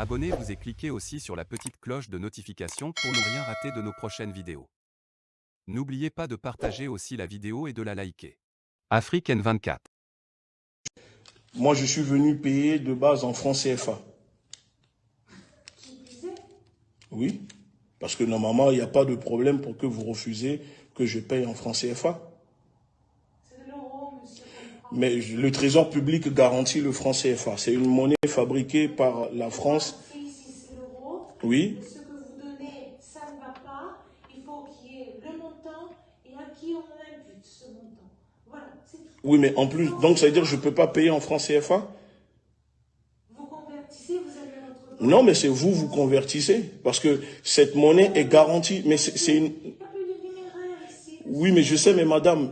Abonnez-vous et cliquez aussi sur la petite cloche de notification pour ne rien rater de nos prochaines vidéos. N'oubliez pas de partager aussi la vidéo et de la liker. Afrique N24. Moi, je suis venu payer de base en francs CFA. Oui, parce que normalement, il n'y a pas de problème pour que vous refusez que je paye en francs CFA. Mais le Trésor public garantit le franc CFA. C'est une monnaie fabriquée par la France. C'est l'euro. Oui. Ce que vous donnez, ça ne va pas. Il faut qu'il y ait le montant et à qui on impute ce montant. Voilà, c'est tout. Oui, mais en plus, donc ça veut dire que je ne peux pas payer en francs CFA? Vous convertissez, vous avez votre... Non, mais c'est vous convertissez. Parce que cette monnaie est garantie. Mais c'est une... Il n'y a plus de numéraire ici. Oui, mais je sais, mais madame,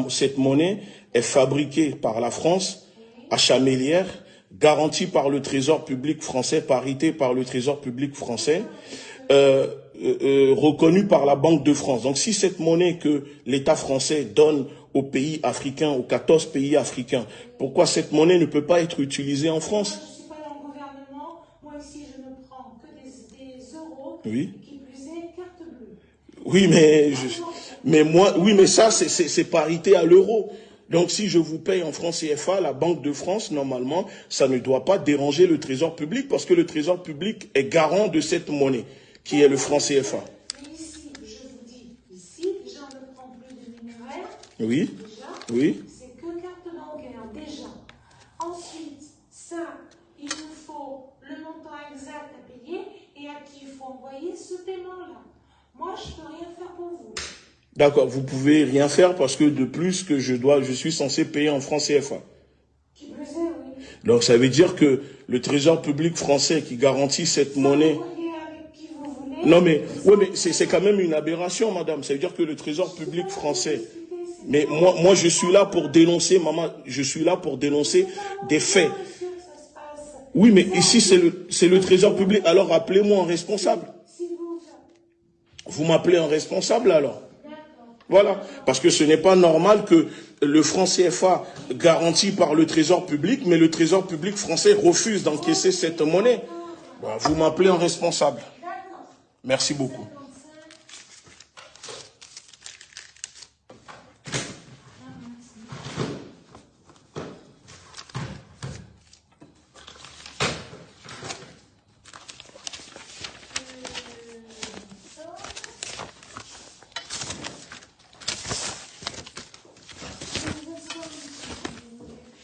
cette monnaie est fabriquée par la France, à Chamélière, garantie par le Trésor public français, parité par le Trésor public français, reconnue par la Banque de France. Donc si cette monnaie que l'État français donne aux pays africains, aux 14 pays africains, pourquoi cette monnaie ne peut pas être utilisée en France? Moi, je ne suis pas dans le gouvernement. Moi, ici, je ne prends que des euros. Oui. Qui plus est, carte bleue. Oui, mais ça, c'est parité à l'euro. Donc, si je vous paye en francs CFA, la Banque de France, normalement, ça ne doit pas déranger le Trésor public parce que le Trésor public est garant de cette monnaie, qui est le franc CFA. Mais ici, je vous dis, ici, déjà, on ne prend plus de numéraire. Oui, Déjà, oui. c'est que carte bancaire, déjà. Ensuite, ça, il nous faut le montant exact à payer et à qui il faut envoyer ce paiement-là. Moi, je ne peux rien faire pour vous. D'accord, vous pouvez rien faire parce que de plus que je suis censé payer en francs CFA. Qui plus est, oui. Donc, ça veut dire que le Trésor public français qui garantit cette monnaie... Vous voyez avec qui vous voulez. Non, mais, ouais, mais c'est quand même une aberration, madame. Ça veut dire que le Trésor public français... Mais moi, je suis là pour dénoncer, maman, je suis là pour dénoncer des faits. Oui, mais ici, c'est le Trésor public. Alors, appelez-moi un responsable. Vous m'appelez un responsable, alors. Voilà. Parce que ce n'est pas normal que le franc CFA garanti par le Trésor public, mais le Trésor public français refuse d'encaisser cette monnaie. Bon, vous m'appelez un responsable. Merci beaucoup.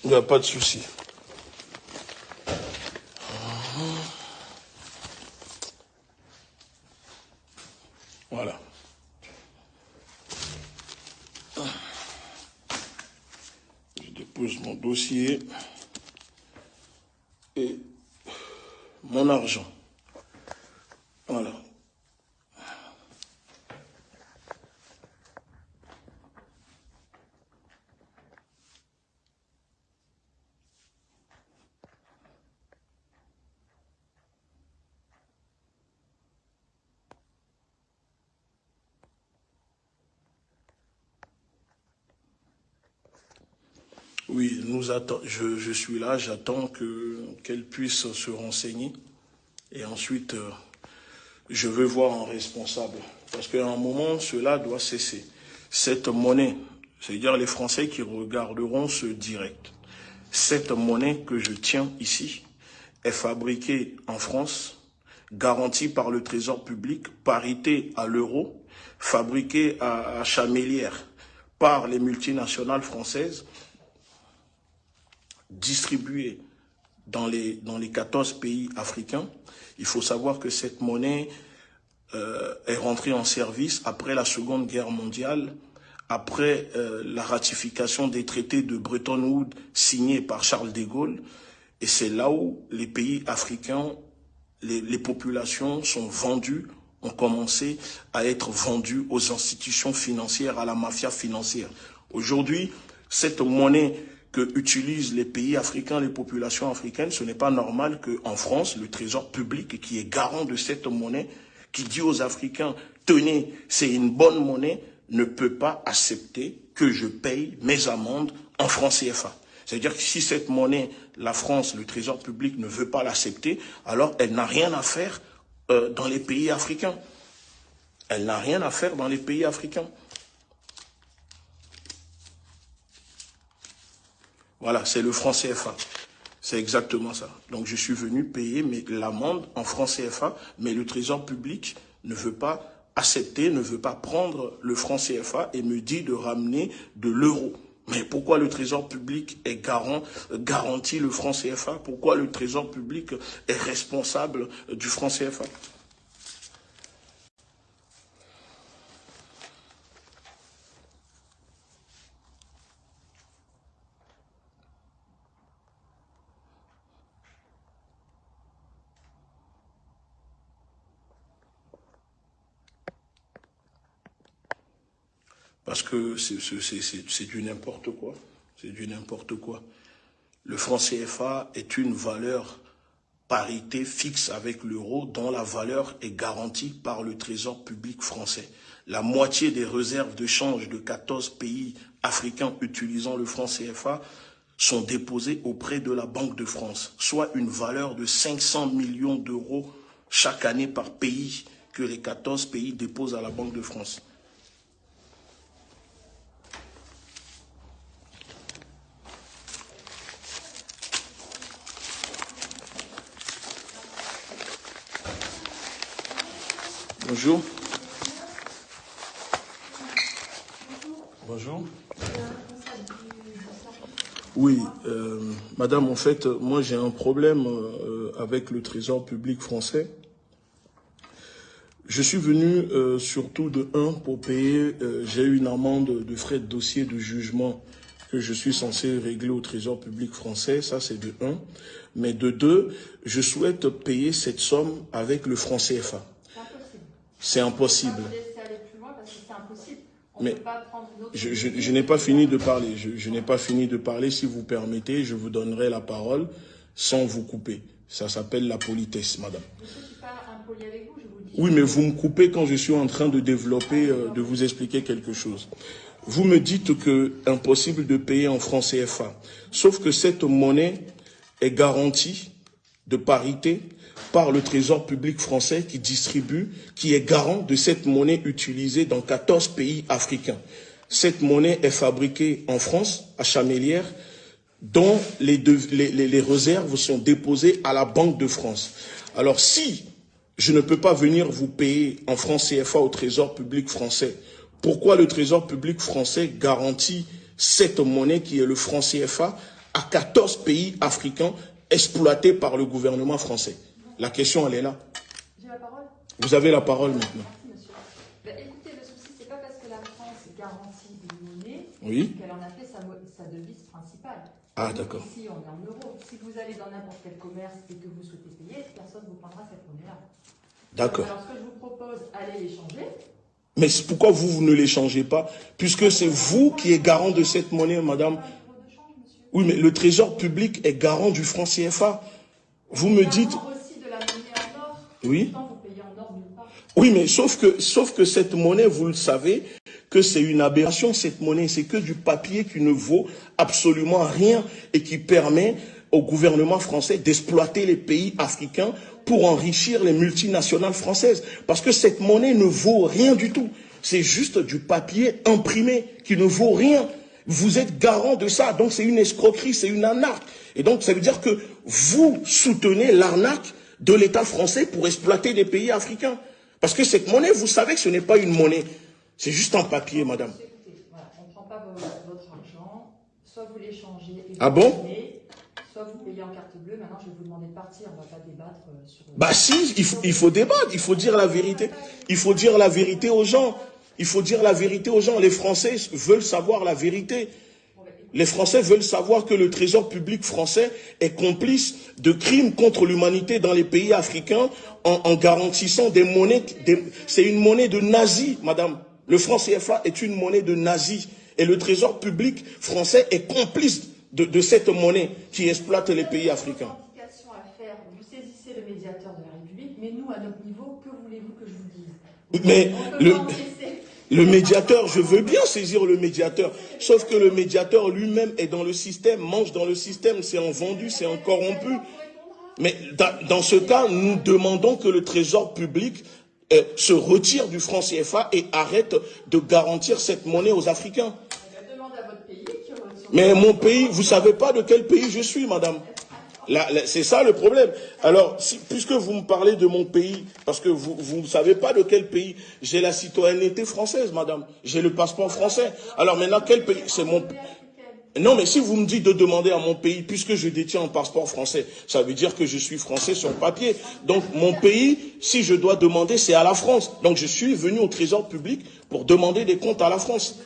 Il n'y a pas de souci. Voilà. Je dépose mon dossier et mon argent. Voilà. Oui, je suis là, j'attends qu'elle puisse se renseigner. Et ensuite, je veux voir un responsable. Parce qu'à un moment, cela doit cesser. Cette monnaie, c'est-à-dire les Français qui regarderont ce direct, cette monnaie que je tiens ici est fabriquée en France, garantie par le Trésor public, parité à l'euro, fabriquée à Chamélière par les multinationales françaises, distribuée dans les 14 pays africains. Il faut savoir que cette monnaie est rentrée en service après la Seconde Guerre mondiale, après la ratification des traités de Bretton Woods signés par Charles de Gaulle. Et c'est là où les pays africains, les populations sont vendues, ont commencé à être vendues aux institutions financières, à la mafia financière. Aujourd'hui, cette monnaie que utilisent les pays africains, les populations africaines, ce n'est pas normal qu'en France, le Trésor public, qui est garant de cette monnaie, qui dit aux Africains, tenez, c'est une bonne monnaie, ne peut pas accepter que je paye mes amendes en francs CFA. C'est-à-dire que si cette monnaie, la France, le Trésor public ne veut pas l'accepter, alors elle n'a rien à faire dans les pays africains. Elle n'a rien à faire dans les pays africains. Voilà, c'est le franc CFA. C'est exactement ça. Donc je suis venu payer l'amende en franc CFA, mais le Trésor public ne veut pas accepter, ne veut pas prendre le franc CFA et me dit de ramener de l'euro. Mais pourquoi le Trésor public est garantit le franc CFA? Pourquoi le Trésor public est responsable du franc CFA? Parce que c'est du n'importe quoi. C'est du n'importe quoi. Le franc CFA est une valeur parité fixe avec l'euro dont la valeur est garantie par le Trésor public français. La moitié des réserves de change de 14 pays africains utilisant le franc CFA sont déposées auprès de la Banque de France, soit une valeur de 500 millions d'euros chaque année par pays que les 14 pays déposent à la Banque de France. Bonjour. Bonjour. Oui, madame, en fait, moi j'ai un problème avec le Trésor public français. Je suis venu surtout de pour payer, j'ai eu une amende de frais de dossier de jugement que je suis censé régler au Trésor public français, ça c'est de 1. Mais de 2, je souhaite payer cette somme avec le franc CFA. C'est impossible. Mais je n'ai pas fini de parler. Je n'ai pas fini de parler. Si vous permettez, je vous donnerai la parole sans vous couper. Ça s'appelle la politesse, madame. Je ne suis pas impoli avec vous, je vous dis. Oui, mais vous me coupez quand je suis en train de développer, de vous expliquer quelque chose. Vous me dites que impossible de payer en francs CFA. Sauf que cette monnaie est garantie de parité par le Trésor public français qui distribue, qui est garant de cette monnaie utilisée dans 14 pays africains. Cette monnaie est fabriquée en France, à Chamélières, dont les réserves sont déposées à la Banque de France. Alors si je ne peux pas venir vous payer en francs CFA au Trésor public français, pourquoi le Trésor public français garantit cette monnaie qui est le franc CFA à 14 pays africains exploités par le gouvernement français? La question, elle est là. J'ai la parole. Vous avez la parole maintenant. Merci, monsieur. Ben, écoutez, le souci, c'est pas parce que la France garantit une monnaie qu'elle en a fait sa devise principale. Ah, d'accord. Ici, on est en euros. Si vous allez dans n'importe quel commerce et que vous souhaitez payer, personne ne vous prendra cette monnaie-là. D'accord. Alors, ce que je vous propose, allez l'échanger. Mais pourquoi vous ne l'échangez pas? Puisque c'est vous qui êtes garant de cette monnaie, madame. Oui, mais le Trésor public est garant du franc CFA. Vous me dites... Oui. Oui, mais sauf que cette monnaie, vous le savez, que c'est une aberration, cette monnaie. C'est que du papier qui ne vaut absolument rien et qui permet au gouvernement français d'exploiter les pays africains pour enrichir les multinationales françaises. Parce que cette monnaie ne vaut rien du tout. C'est juste du papier imprimé qui ne vaut rien. Vous êtes garant de ça. Donc c'est une escroquerie, c'est une arnaque. Et donc ça veut dire que vous soutenez l'arnaque de l'État français pour exploiter des pays africains. Parce que cette monnaie, vous savez que ce n'est pas une monnaie. C'est juste un papier, madame. Écoutez, voilà, on ne prend pas votre argent. Soit vous l'échangez et vous ah bon payez, soit vous payez en carte bleue. Maintenant, je vais vous demander de partir. On ne va pas débattre sur... Bah si, il faut débattre. Il faut dire la vérité. Il faut dire la vérité aux gens. Il faut dire la vérité aux gens. Les Français veulent savoir la vérité. Les Français veulent savoir que le Trésor public français est complice de crimes contre l'humanité dans les pays africains en garantissant des monnaies. C'est une monnaie de nazis, madame. Le franc CFA est une monnaie de nazis. Et le Trésor public français est complice de cette monnaie qui exploite les pays africains. Vous saisissez le médiateur de la République, mais nous, à notre niveau, que voulez-vous que je vous dise? Mais Le médiateur, je veux bien saisir le médiateur. Sauf que le médiateur lui-même est dans le système, mange dans le système, c'est un vendu, c'est un corrompu. Mais dans ce cas, nous demandons que le trésor public se retire du franc CFA et arrête de garantir cette monnaie aux Africains. Mais mon pays, vous savez pas de quel pays je suis, madame. C'est ça le problème. Alors, puisque vous me parlez de mon pays, parce que vous ne savez pas de quel pays, j'ai la citoyenneté française, madame. J'ai le passeport français. Alors maintenant, quel pays? C'est mon... Non, mais si vous me dites de demander à mon pays, puisque je détiens un passeport français, ça veut dire que je suis français sur papier. Donc, mon pays, si je dois demander, c'est à la France. Donc, je suis venu au Trésor public pour demander des comptes à la France.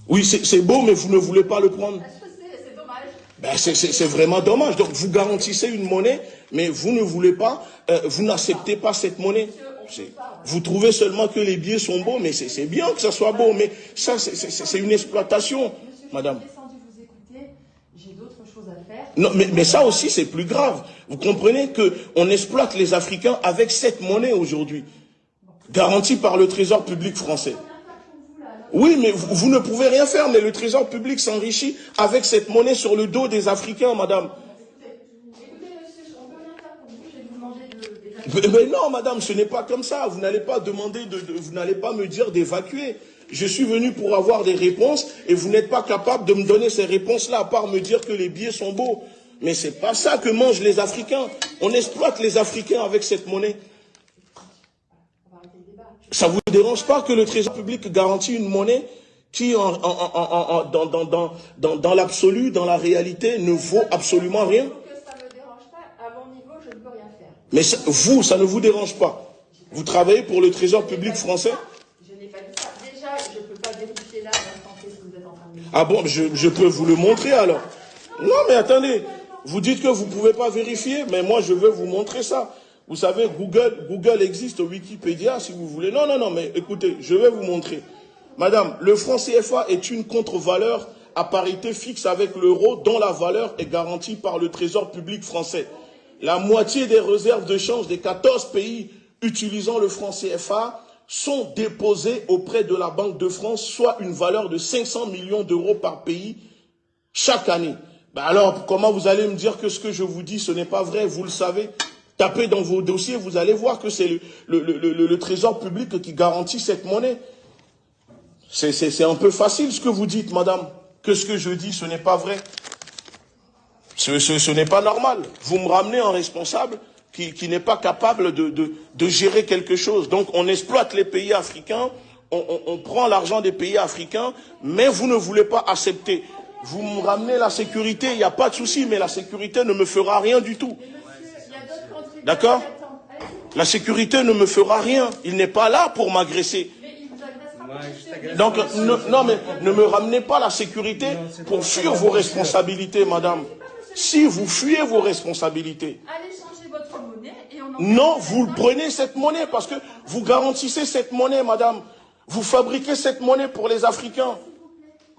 Oui, c'est beau, mais vous ne voulez pas le prendre. Ben, c'est vraiment dommage. Donc, vous garantissez une monnaie, mais vous ne voulez pas, vous n'acceptez pas cette monnaie. Vous trouvez seulement que les billets sont beaux, mais c'est bien que ça soit beau, mais ça, c'est une exploitation, madame. Non, mais ça aussi, c'est plus grave. Vous comprenez qu'on exploite les Africains avec cette monnaie aujourd'hui, garantie par le Trésor public français. Oui, mais vous ne pouvez rien faire, mais le Trésor public s'enrichit avec cette monnaie sur le dos des Africains, madame. Mais non, madame, ce n'est pas comme ça. Vous n'allez pas demander, vous n'allez pas me dire d'évacuer. Je suis venu pour avoir des réponses et vous n'êtes pas capable de me donner ces réponses-là, à part me dire que les billets sont beaux. Mais c'est pas ça que mangent les Africains. On exploite les Africains avec cette monnaie. Ça vous dérange pas que le Trésor public garantit une monnaie qui, dans l'absolu, dans la réalité, ne vaut absolument rien? Mais ça, vous, ça ne vous dérange pas? Vous travaillez pour le Trésor public français? Je n'ai pas dit ça. Déjà, je ne peux pas vérifier là l'instant que vous êtes en train de dire. Ah bon, je peux vous le montrer alors? Non, mais attendez. Vous dites que vous ne pouvez pas vérifier, mais moi, je veux vous montrer ça. Vous savez, Google existe, Wikipédia, si vous voulez. Non, mais écoutez, je vais vous montrer. Madame, le franc CFA est une contre-valeur à parité fixe avec l'euro, dont la valeur est garantie par le Trésor public français. La moitié des réserves de change des 14 pays utilisant le franc CFA sont déposées auprès de la Banque de France, soit une valeur de 500 millions d'euros par pays chaque année. Ben alors, comment vous allez me dire que ce que je vous dis, ce n'est pas vrai? Vous le savez. Tapez dans vos dossiers, vous allez voir que c'est le Trésor public qui garantit cette monnaie. C'est un peu facile ce que vous dites, madame. Que ce que je dis, ce n'est pas vrai. Ce n'est pas normal. Vous me ramenez un responsable qui n'est pas capable de gérer quelque chose. Donc on exploite les pays africains, on prend l'argent des pays africains, mais vous ne voulez pas accepter. Vous me ramenez la sécurité, il n'y a pas de souci, mais la sécurité ne me fera rien du tout. D'accord? La sécurité ne me fera rien. Il n'est pas là pour m'agresser. Donc, non, mais ne me ramenez pas la sécurité pour fuir vos responsabilités, madame. Si vous fuyez vos responsabilités. Non, vous prenez cette monnaie parce que vous garantissez cette monnaie, madame. Vous fabriquez cette monnaie pour les Africains.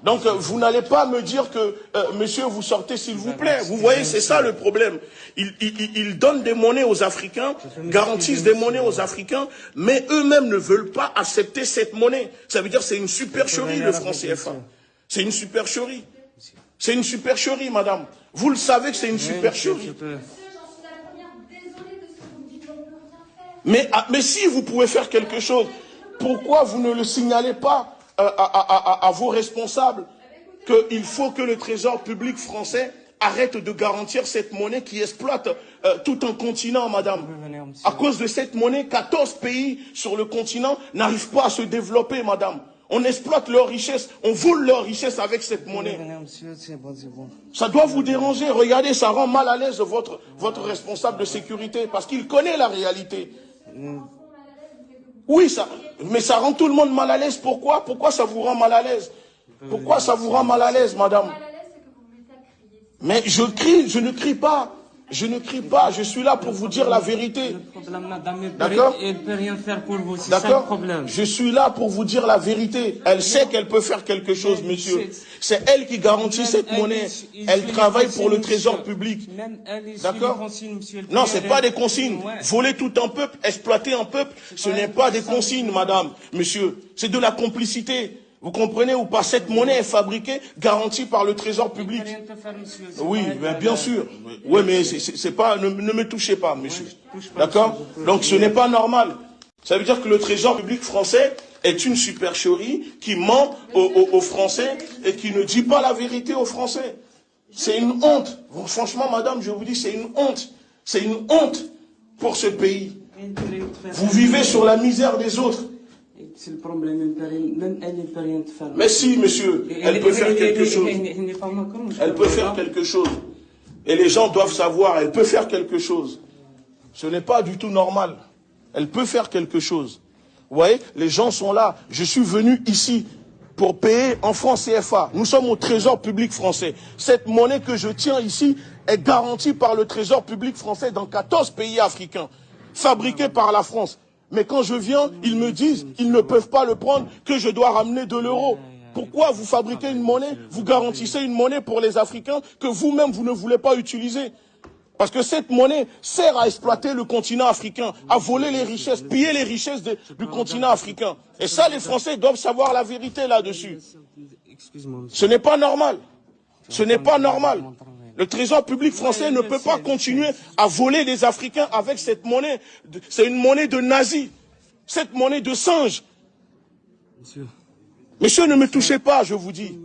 Donc, vous n'allez pas me dire que, monsieur, vous sortez s'il vous plaît. Vous voyez, c'est ça le problème. Ils donnent des monnaies aux Africains, garantissent des monnaies aux Africains, mais eux-mêmes ne veulent pas accepter cette monnaie. Ça veut dire que c'est une supercherie, le franc CFA. C'est une supercherie. C'est une supercherie, madame. Vous le savez que c'est une supercherie. Mais si vous pouvez faire quelque chose, pourquoi vous ne le signalez pas à vos responsables qu'il faut que le Trésor public français arrête de garantir cette monnaie qui exploite tout un continent, madame. À cause de cette monnaie, 14 pays sur le continent n'arrivent pas à se développer, madame. On exploite leur richesse, on vole leur richesse avec cette monnaie. Ça doit vous déranger. Regardez, ça rend mal à l'aise votre responsable de sécurité parce qu'il connaît la réalité. Oui, mais ça rend tout le monde mal à l'aise. Pourquoi? Pourquoi ça vous rend mal à l'aise? Pourquoi ça vous rend mal à l'aise, madame? Mais je ne crie pas. Je ne crie pas, je suis là pour vous dire la vérité. D'accord? Elle ne peut rien faire pour vous, c'est ça le problème. Je suis là pour vous dire la vérité. Elle sait qu'elle peut faire quelque chose, monsieur. C'est elle qui garantit cette monnaie. Elle travaille pour le trésor public. D'accord? Non, ce n'est pas des consignes. Voler tout un peuple, exploiter un peuple, ce n'est pas des consignes, madame, monsieur. C'est de la complicité. Vous comprenez ou pas? Cette monnaie est fabriquée, garantie par le trésor public. Oui, bien sûr. Oui, mais c'est pas, ne me touchez pas, monsieur. D'accord? Donc ce n'est pas normal. Ça veut dire que le trésor public français est une supercherie qui ment aux Français et qui ne dit pas la vérité aux Français. C'est une honte. Franchement, madame, je vous dis, c'est une honte. C'est une honte pour ce pays. Vous vivez sur la misère des autres. C'est le problème, même elle ne peut rien faire. Mais si, monsieur, elle peut faire quelque chose. Elle peut faire quelque chose. Et les gens doivent savoir, elle peut faire quelque chose. Ce n'est pas du tout normal. Elle peut faire quelque chose. Vous voyez, les gens sont là. Je suis venu ici pour payer en francs CFA. Nous sommes au trésor public français. Cette monnaie que je tiens ici est garantie par le trésor public français dans 14 pays africains, fabriquée par la France. Mais quand je viens, ils me disent, ils ne peuvent pas le prendre, que je dois ramener de l'euro. Pourquoi vous fabriquez une monnaie, vous garantissez une monnaie pour les Africains que vous-même, vous ne voulez pas utiliser? Parce que cette monnaie sert à exploiter le continent africain, à voler les richesses, piller les richesses du continent africain. Et ça, les Français doivent savoir la vérité là-dessus. Ce n'est pas normal. Ce n'est pas normal. Le trésor public français ne peut pas continuer à voler des Africains avec cette monnaie. C'est une monnaie de nazis. Cette monnaie de singe. Monsieur, ne me touchez pas, je vous dis.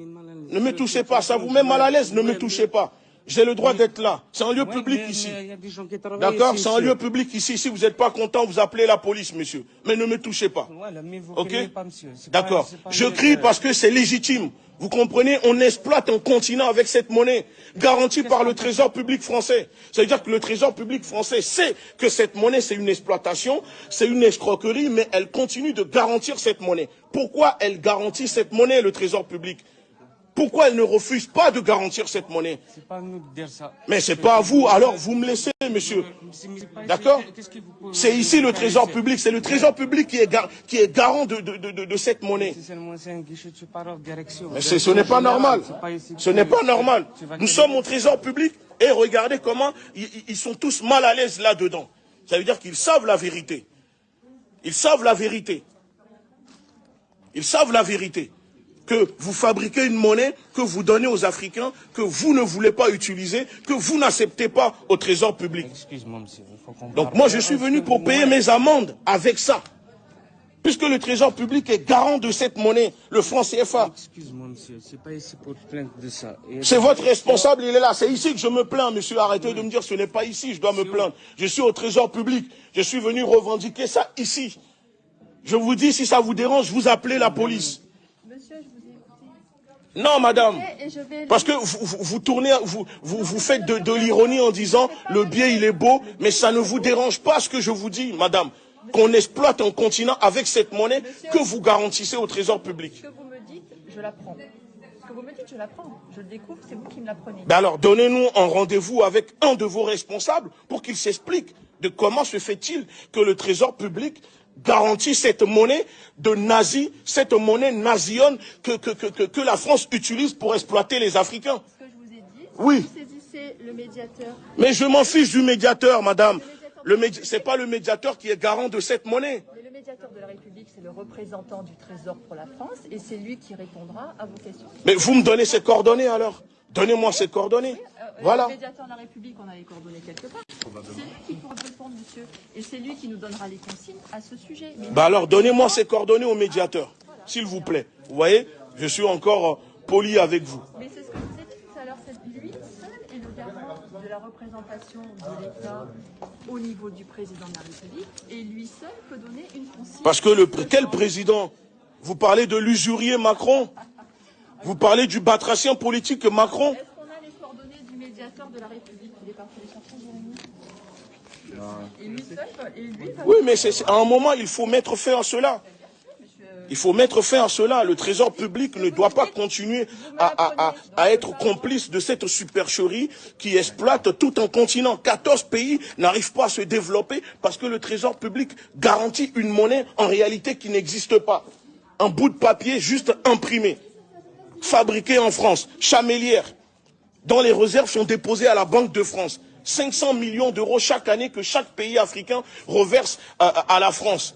Ne me touchez pas. Ça vous met mal à l'aise, ne me touchez pas. J'ai le droit d'être là. C'est un lieu public ici. D'accord? C'est un lieu public ici. Si vous n'êtes pas content, vous appelez la police, monsieur. Mais ne me touchez pas. Ok? D'accord. Je crie parce que c'est légitime. Vous comprenez? On exploite un continent avec cette monnaie, garantie par le trésor public français. Ça veut dire que le trésor public français sait que cette monnaie, c'est une exploitation, c'est une escroquerie, mais elle continue de garantir cette monnaie. Pourquoi elle garantit cette monnaie, le trésor public? Pourquoi elle ne refuse pas de garantir cette monnaie? C'est pas à nous de dire ça. Mais c'est pas à vous, alors vous me laissez, monsieur. D'accord? C'est ici le trésor public, c'est le trésor public qui est garant de cette monnaie. Mais ce n'est pas normal. Ce n'est pas normal. Nous sommes au trésor public et regardez comment ils sont tous mal à l'aise là-dedans. Ça veut dire qu'ils savent la vérité. Ils savent la vérité. Ils savent la vérité. Que vous fabriquez une monnaie que vous donnez aux Africains, que vous ne voulez pas utiliser, que vous n'acceptez pas au trésor public. Excuse-moi, monsieur. Donc moi, je suis venu pour payer mes amendes avec ça. Puisque le trésor public est garant de cette monnaie, le franc CFA. Excuse-moi, monsieur. C'est pas ici pour te plaindre de ça. C'est votre responsable, il est là. C'est ici que je me plains, monsieur. Arrêtez de me dire ce n'est pas ici, je dois me plaindre. Je suis au trésor public. Je suis venu revendiquer ça ici. Je vous dis, si ça vous dérange, vous appelez la police. Monsieur, je vous ai écouté. Non, madame. Parce que vous tournez, vous faites de l'ironie en disant le billet il est beau, mais ça ne vous dérange pas ce que je vous dis, madame. Qu'on exploite un continent avec cette monnaie que vous garantissez au trésor public. Ce que vous me dites, je l'apprends. Ce que vous me dites, je l'apprends. Je le découvre, c'est vous qui me l'apprenez. Ben alors, donnez-nous un rendez-vous avec un de vos responsables pour qu'il s'explique de comment se fait-il que le trésor public garantit cette monnaie de nazis, cette monnaie nazione que la France utilise pour exploiter les Africains. Ce que je vous ai dit, oui. Vous saisissez le médiateur. Mais je m'en fiche du médiateur, madame. C'est pas le médiateur qui est garant de cette monnaie. Mais le médiateur de la République, c'est le représentant du Trésor pour la France et c'est lui qui répondra à vos questions. Mais vous me donnez ses coordonnées alors? Donnez-moi ses coordonnées. Oui, voilà. Le médiateur de la République, on a les coordonnées quelque part. C'est lui qui pourra répondre, monsieur. Et c'est lui qui nous donnera les consignes à ce sujet. Mais bah alors, donnez-moi ses coordonnées au médiateur, voilà, s'il vous plaît. Vous voyez, je suis encore poli avec vous. Mais c'est ce que je vous ai dit tout à l'heure. Lui seul est le garant de la représentation de l'État au niveau du président de la République. Et lui seul peut donner une consigne. Parce que quel président? Vous parlez de l'usurier Macron? Vous parlez du batracien politique Macron? Est-ce qu'on a les coordonnées du médiateur de la République? Il est parti les chercher, Jérémy. Et lui seul, et lui va... Oui, mais à un moment, il faut mettre fin à cela. Il faut mettre fin à cela. Le trésor public ne doit pas continuer à être complice de cette supercherie qui exploite tout un continent. 14 pays n'arrivent pas à se développer parce que le trésor public garantit une monnaie en réalité qui n'existe pas. Un bout de papier juste imprimé, fabriqué en France, chamélière, dont les réserves sont déposées à la Banque de France. 500 millions d'euros chaque année que chaque pays africain reverse à la France.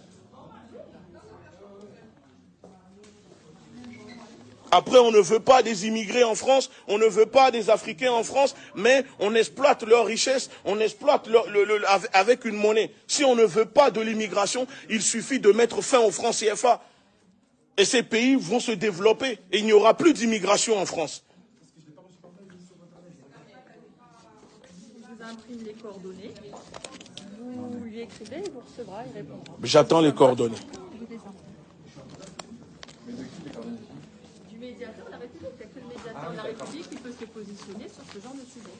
Après, on ne veut pas des immigrés en France, on ne veut pas des Africains en France, mais on exploite leur richesse, on exploite avec une monnaie. Si on ne veut pas de l'immigration, il suffit de mettre fin au franc CFA. Et ces pays vont se développer et il n'y aura plus d'immigration en France. Je vous imprime les coordonnées, vous lui écrivez, il vous recevra, il répondra. J'attends les coordonnées. Du médiateur de la République, il n'y a que le médiateur de la République qui peut se positionner sur ce genre de sujet.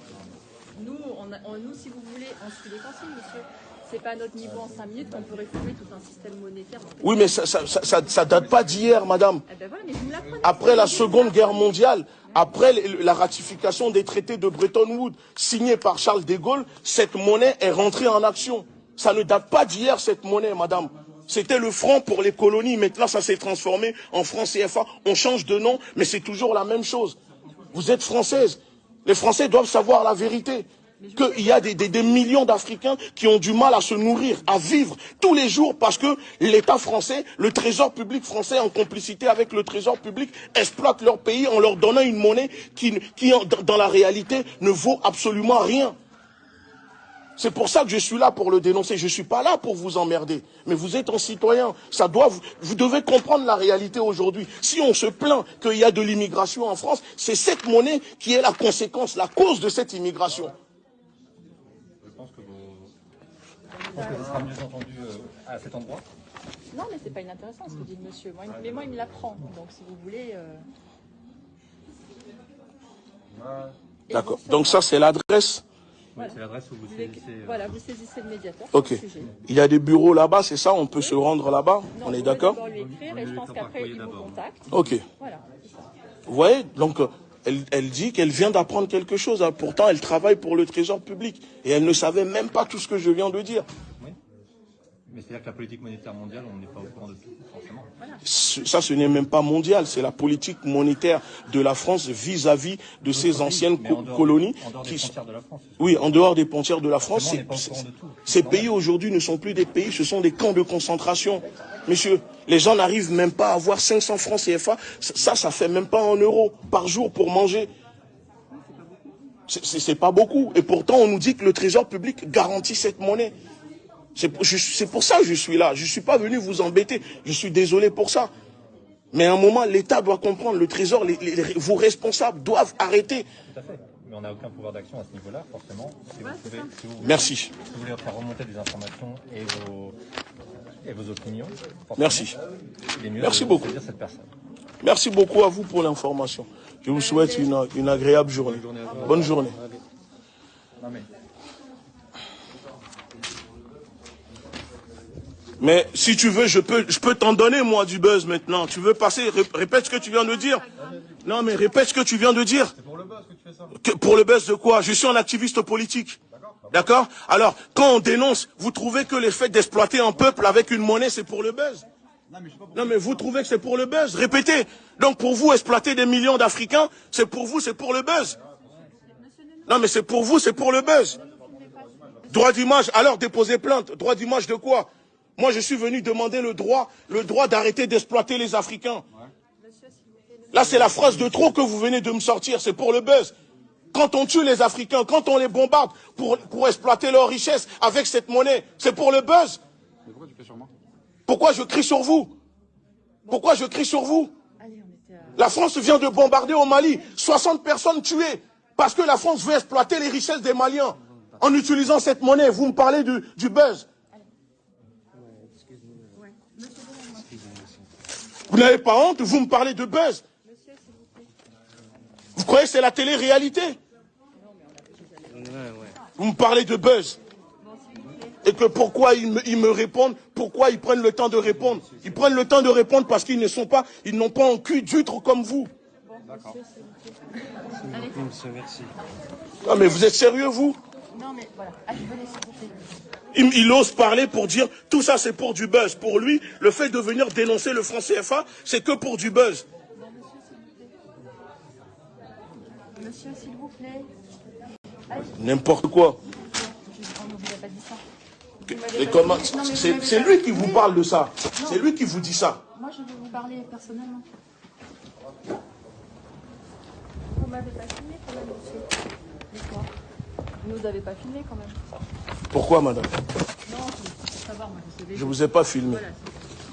Nous, si vous voulez, on suit les consignes, monsieur. C'est pas à notre niveau en 5 minutes qu'on peut réformer tout un système monétaire. Oui, mais ça date pas d'hier, madame. Eh ben voilà, mais vous me l'apprenez. Après la Seconde Guerre mondiale, après la ratification des traités de Bretton Woods signés par Charles de Gaulle, cette monnaie est rentrée en action. Ça ne date pas d'hier, cette monnaie, madame. C'était le franc pour les colonies. Maintenant, ça s'est transformé en franc CFA. On change de nom, mais c'est toujours la même chose. Vous êtes française. Les Français doivent savoir la vérité. Qu'il y a des millions d'Africains qui ont du mal à se nourrir, à vivre tous les jours parce que l'État français, le trésor public français en complicité avec le trésor public exploite leur pays en leur donnant une monnaie qui dans la réalité ne vaut absolument rien. C'est pour ça que je suis là pour le dénoncer. Je ne suis pas là pour vous emmerder. Mais vous êtes un citoyen. Vous devez comprendre la réalité aujourd'hui. Si on se plaint qu'il y a de l'immigration en France, c'est cette monnaie qui est la conséquence, la cause de cette immigration. Je pense que ça sera mieux entendu à cet endroit. Non, mais c'est pas inintéressant ce que dit le monsieur. Mais moi, il me l'apprend. Donc, si vous voulez... D'accord. Donc ça, c'est l'adresse. Oui, c'est l'adresse où vous saisissez... Voilà, vous saisissez le médiateur. Ok. Il y a des bureaux là-bas, c'est ça? On peut se rendre là-bas? On est d'accord? On lui écrire et je pense qu'après, il vous contacte. Ok. Voilà. Vous voyez? Donc, elle dit qu'elle vient d'apprendre quelque chose. Hein. Pourtant, elle travaille pour le trésor public. Et elle ne savait même pas tout ce que je viens de dire. Oui. Mais c'est-à-dire que la politique monétaire mondiale, on n'est pas au courant de tout, forcément. Ça, ce n'est même pas mondial. C'est la politique monétaire de la France vis-à-vis de ces anciennes colonies. En dehors des frontières de la France. Oui, en dehors des frontières de la France. Ces pays pays aujourd'hui ne sont plus des pays, ce sont des camps de concentration. Monsieur, les gens n'arrivent même pas à avoir 500 francs CFA. Ça fait même pas 1 euro par jour pour manger. C'est pas beaucoup. Et pourtant, on nous dit que le trésor public garantit cette monnaie. C'est pour ça que je suis là. Je ne suis pas venu vous embêter. Je suis désolé pour ça. Mais à un moment, l'État doit comprendre. Le trésor, vos responsables doivent arrêter. Tout à fait. Mais on n'a aucun pouvoir d'action à ce niveau-là, forcément. Si vous Merci. Si vous voulez faire remonter des informations et vos opinions, merci. Il est mieux merci de beaucoup. saisir cette personne. Merci beaucoup à vous pour l'information. Je vous souhaite une agréable journée. Bonne journée. Non, mais si tu veux, je peux t'en donner, moi, du buzz maintenant. Tu veux passer? Répète ce que tu viens de dire. Non, mais répète ce que tu viens de dire. C'est pour le buzz que tu fais ça. Pour le buzz de quoi? Je suis un activiste politique. D'accord? Alors, quand on dénonce, vous trouvez que le fait d'exploiter un peuple avec une monnaie, c'est pour le buzz? Non, mais vous trouvez que c'est pour le buzz? Répétez. Donc, pour vous, exploiter des millions d'Africains, c'est pour vous, c'est pour le buzz. Non, mais c'est pour vous, c'est pour le buzz. Droit d'image, alors déposez plainte. Droit d'image de quoi? Moi, je suis venu demander le droit d'arrêter d'exploiter les Africains. Là, c'est la phrase de trop que vous venez de me sortir. C'est pour le buzz. Quand on tue les Africains, quand on les bombarde pour exploiter leur richesse avec cette monnaie, c'est pour le buzz. Mais pourquoi tu fais sur moi? Pourquoi je crie sur vous? Pourquoi je crie sur vous? La France vient de bombarder au Mali. 60 personnes tuées. Parce que la France veut exploiter les richesses des Maliens. En utilisant cette monnaie, vous me parlez du buzz. Vous n'avez pas honte, vous me parlez de buzz. Vous croyez que c'est la télé-réalité? Vous me parlez de buzz. c'est que pourquoi ils me répondent, pourquoi ils prennent le temps de répondre. Ils prennent le temps de répondre parce qu'ils n'ont pas un cul d'huître comme vous. D'accord. Merci. Ah, mais vous êtes sérieux, vous? Non, mais voilà. Allez, venez, s'il vous plaît. Il ose parler pour dire, tout ça c'est pour du buzz. Pour lui, le fait de venir dénoncer le franc CFA, c'est que pour du buzz. Monsieur, s'il vous plaît. N'importe quoi. On ne vous a pas dit ça. Et comment c'est lui qui vous parle de ça. C'est lui qui vous dit ça. Moi, je veux vous parler personnellement. Vous m'avez pas filmé quand même, monsieur. Dites-moi. Vous nous avez pas filmé quand même. Pourquoi, madame? Non, je veux savoir, moi, je savais. Je vous ai pas filmé. Voilà,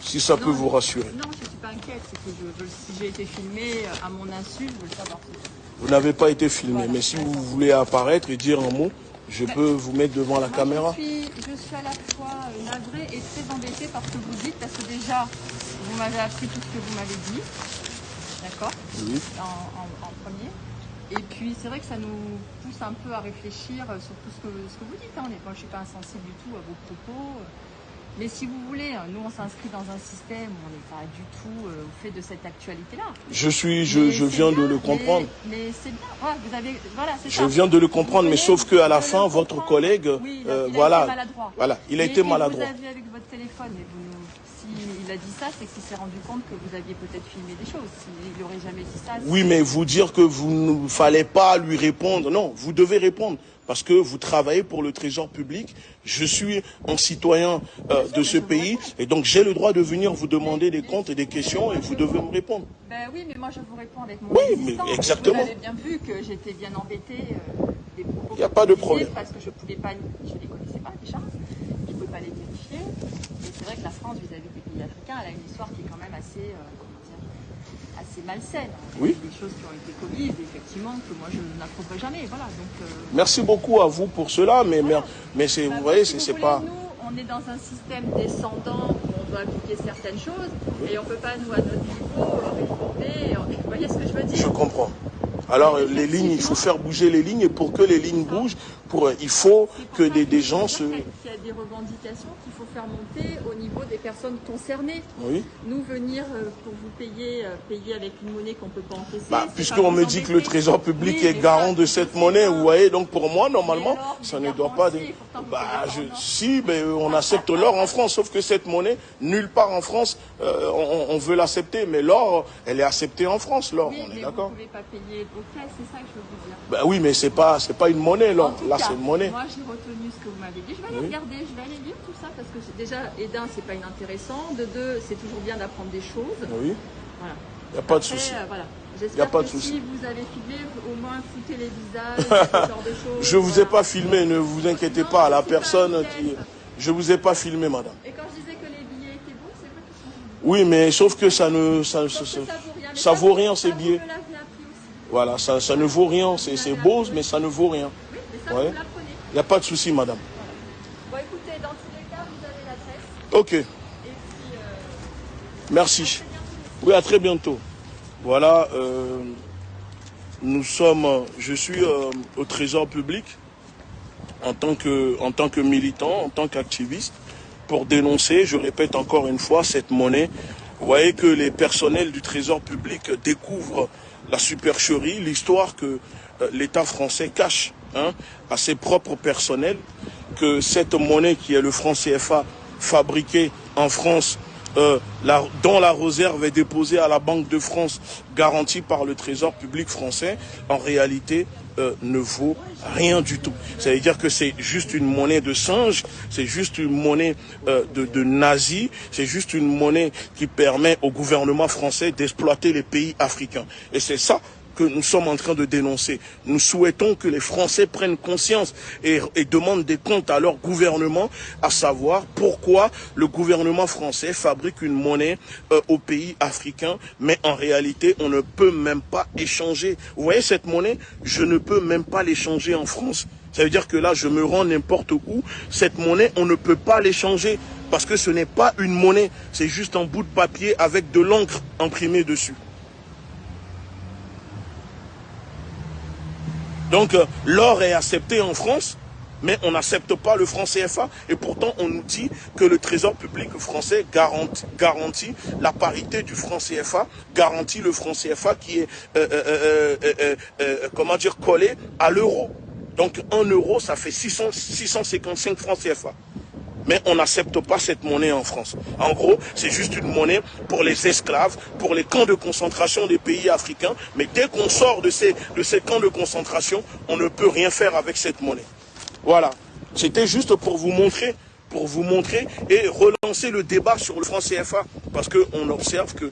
si ça peut vous rassurer. Non, je ne suis pas inquiète. C'est que si j'ai été filmée à mon insu, je veux le savoir. Vous n'avez pas été filmé, mais si vous voulez apparaître et dire un mot, je peux vous mettre devant la caméra. Je suis à la fois navrée et très embêtée par ce que vous dites, parce que déjà, vous m'avez appris tout ce que vous m'avez dit, d'accord? Oui. En premier. Et puis, c'est vrai que ça nous pousse un peu à réfléchir sur tout ce que vous dites. Hein. Moi, je ne suis pas insensible du tout à vos propos. Mais si vous voulez, nous, on s'inscrit dans un système où on n'est pas du tout au fait de cette actualité-là. Je viens de le comprendre. Mais c'est bien. Ouais, voilà, c'est ça. Je viens de le comprendre, mais sauf qu'à la fin, votre collègue, oui, voilà, il a été maladroit. Vous aviez avec votre téléphone, et s'il a dit ça, c'est qu'il s'est rendu compte que vous aviez peut-être filmé des choses. S'il n'aurait jamais dit ça. Oui, mais vous dire que vous ne fallait pas lui répondre, non, vous devez répondre. Parce que vous travaillez pour le trésor public, je suis un citoyen de ce pays, et donc j'ai le droit de venir vous demander des comptes et des questions, et vous devez me répondre. Ben oui, mais moi je vous réponds avec mon existence. Mais exactement. Vous avez bien vu que j'étais bien embêtée des propos. Il n'y a pas de problème. Parce que je ne les connaissais pas déjà, je ne pouvais pas les vérifier. Et c'est vrai que la France, vis-à-vis des pays africains, elle a une histoire qui est quand même assez malsaine. Oui. Des choses qui ont été commises, effectivement, que moi je n'approuverai jamais. Voilà, donc, merci beaucoup à vous pour cela, mais, voilà. mais c'est, vous voyez, c'est pas... Nous, on est dans un système descendant où on doit appliquer certaines choses, et on ne peut pas, nous, à notre niveau, réformer. Vous voyez ce que je veux dire? Je comprends. Alors, les lignes, il faut faire bouger les lignes, et pour que les lignes bougent, il faut que des gens se... Il y a des revendications qu'il faut faire monter au niveau des personnes concernées. Oui. Nous, venir pour vous payer avec une monnaie qu'on ne peut pas encaisser... puisqu'on me dit que le trésor public est garant de cette monnaie, vous voyez, donc pour moi, normalement, ça ne doit pas... Si, mais on accepte l'or en France, sauf que cette monnaie, nulle part en France, on veut l'accepter, mais l'or, elle est acceptée en France, l'or, on est d'accord. Vous ne pouvez pas payer vos caisses, c'est ça que je veux vous dire. Oui, mais c'est pas une monnaie, l'or. Là, c'est une monnaie. Moi, j'ai retenu ce que vous m'avez dit. Je vais aller regarder, je vais aller lire tout ça, parce que déjà, et d'un, c'est pas inintéressant. De deux, c'est toujours bien d'apprendre des choses. Oui. Voilà. Il n'y a pas de souci. Voilà. J'espère que si vous avez filmé, au moins foutez les visages, ce genre de choses. Je ne vous ai pas filmé, ne vous inquiétez pas. La personne qui... Je ne vous ai pas filmé, madame. Et quand je disais que les billets étaient bons, c'est vrai qu'ils sont bons. Oui, mais sauf que ça vaut rien, ces billets. Voilà, ça ne vaut rien. C'est beau, mais ça ne vaut rien. Oui, mais ça, vous l'apprenez. Il n'y a pas de souci, madame. Bon, écoutez, dans tous les cas, vous avez l'adresse. Ok. Et puis, merci. Oui, à très bientôt. Voilà, je suis au Trésor public en tant que militant, en tant qu'activiste, pour dénoncer, je répète encore une fois, cette monnaie. Vous voyez que les personnels du Trésor public découvrent la supercherie, l'histoire que l'État français cache à ses propres personnels, que cette monnaie qui est le franc CFA fabriqué en France, dont la réserve est déposée à la Banque de France, garantie par le Trésor public français, en réalité ne vaut rien du tout. Ça veut dire que c'est juste une monnaie de singe, c'est juste une monnaie de nazis, c'est juste une monnaie qui permet au gouvernement français d'exploiter les pays africains. Et c'est ça que nous sommes en train de dénoncer. Nous souhaitons que les Français prennent conscience et demandent des comptes à leur gouvernement, à savoir pourquoi le gouvernement français fabrique une monnaie aux pays africains, mais en réalité, on ne peut même pas échanger. Vous voyez cette monnaie? Je ne peux même pas l'échanger en France. Ça veut dire que là, je me rends n'importe où. Cette monnaie, on ne peut pas l'échanger parce que ce n'est pas une monnaie. C'est juste un bout de papier avec de l'encre imprimée dessus. Donc, l'or est accepté en France, mais on n'accepte pas le franc CFA. Et pourtant, on nous dit que le Trésor public français garantit la parité du franc CFA, garantit le franc CFA qui est, collé à l'euro. Donc 1 euro, ça fait 655 francs CFA. Mais on n'accepte pas cette monnaie en France. En gros, c'est juste une monnaie pour les esclaves, pour les camps de concentration des pays africains. Mais dès qu'on sort de ces camps de concentration, on ne peut rien faire avec cette monnaie. Voilà. C'était juste pour vous montrer et relancer le débat sur le franc CFA. Parce qu'on observe que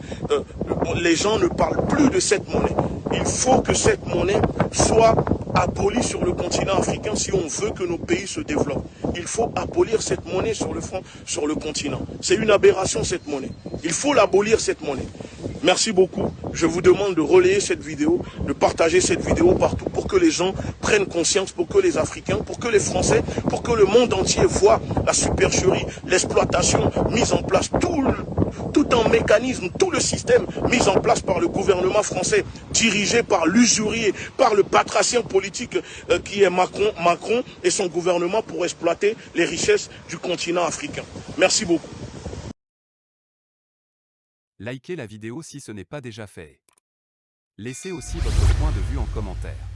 les gens ne parlent plus de cette monnaie. Il faut que cette monnaie soit abolie sur le continent africain si on veut que nos pays se développent. Il faut abolir cette monnaie sur le franc, sur le continent. C'est une aberration cette monnaie. Il faut l'abolir cette monnaie. Merci beaucoup. Je vous demande de relayer cette vidéo, de partager cette vidéo partout pour que les gens prennent conscience, pour que les Africains, pour que les Français, pour que le monde entier voit la supercherie, l'exploitation mise en place, tout un mécanisme, tout le système mis en place par le gouvernement français, dirigé par l'usurier, par le batracien politique qui est Macron et son gouvernement pour exploiter les richesses du continent africain. Merci beaucoup. Likez la vidéo si ce n'est pas déjà fait. Laissez aussi votre point de vue en commentaire.